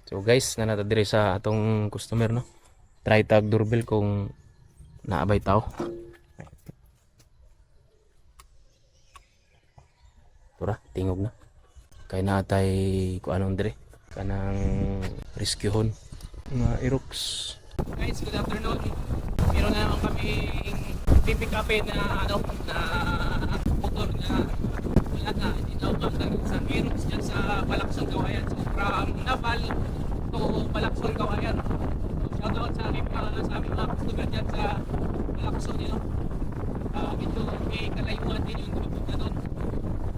So guys, nanata diri sa atong customer no. Try tag doorbell kung naabay tao. Tura, tingog na. Kay natay ku anong dire kanang rescuehon mga Irox. Guys, good afternoon. Meron na naman kami pipick upin na na motor na wala na inauban sa Irox dyan sa Balakson Kawayan. So from Naval to Balakson Kawayan. So, shout out sa aming mga customer dyan sa Balakson yun. Ito may kalayuan din yung papunta doon.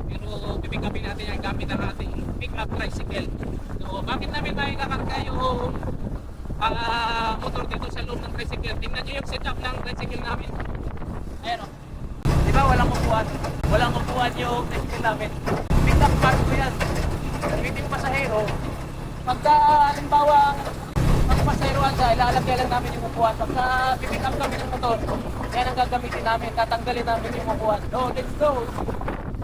Pero pipick upin natin yan gamit ang ating pick up tricycle. So bakit namin may kakarga yung motor dito sa loob ng tricycle? Tingnan nyo yung setup ng tricycle namin. Ayan o. Diba walang upuan? Walang upuan yung tricycle namin. Pick up bar ko yan. Gamitin pasahero. Pagka halimbawa ang pasaheroan siya, ilalagay lang namin yung upuan. Pagka pipick up kami ng motor, yan ang gagamitin namin. Tatanggalin namin yung upuan. So let's go!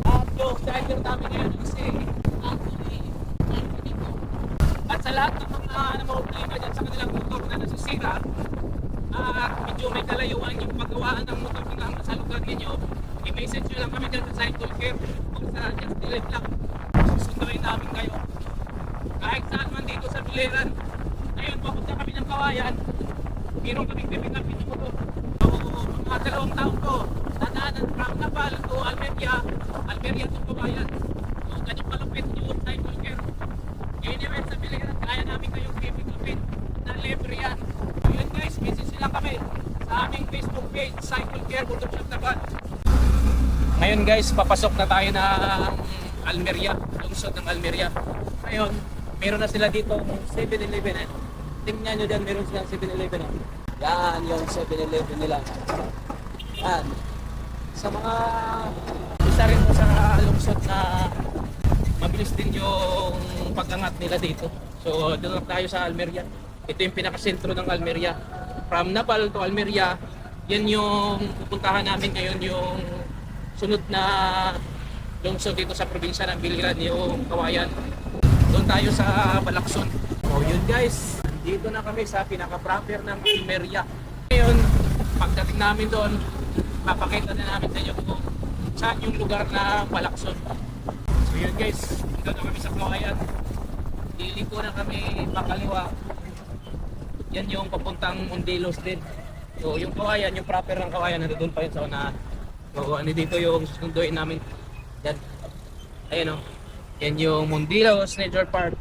At yung driver namin ngayon kasi at sa lahat ng mga problema dyan sa kanilang motor na nasisira, medyo may kalayuan yung paggawaan ng motor na sa lugar ninyo, i-message nyo lang kami dyan sa Cycle Care kung sa just delete lang. Susunduin namin kayo. Kahit saan man dito sa Biliran. Ngayon, papunta kami ng Kawayan, meron kami pipick up yung motor. So, mga 2 taon ko, dadaanan from Naval to Almeria to Kawayan. So, ganyan kalupit yung Cycle Care. Anyway, sa Biliran, kaya namin kayong pipick upin na libre yan. So yun guys, message sila kami sa aming Facebook page, Cycle Care Motorshop Naval. Ngayon guys, papasok na tayo ng Almeria, lungsod ng Almeria. Ngayon, meron na sila dito 7-Eleven. Tingnan nyo dyan, meron silang 7-Eleven. Yan yung 7-Eleven nila. Yan. Sa mga isa rin po sa lungsod na mabilis din yung pag-angat nila dito. So doon lang tayo sa Almeria. Ito yung pinakasentro ng Almeria. From Naval to Almeria, yan yung pupuntahan namin ngayon, yung sunod na lungsod dito sa probinsya ng Biliran, yung Kawayan. Doon tayo sa Balakson. So yun guys, dito na kami sa pinaka-proper ng Almeria. Ngayon, pagdating namin doon, papakita na namin sa inyo kung saan yung lugar na Balakson. So yun guys, dito na kami sa Kawayan. Liliko na kami pakaliwa. Yan yung papuntang Mundilos din. So yung Kawayan, yung proper ng Kawayan, nandun pa yun sa unahan. So ano dito yung susunduin namin. Yan. Ayan o. Yan yung Mundilos Nature Park.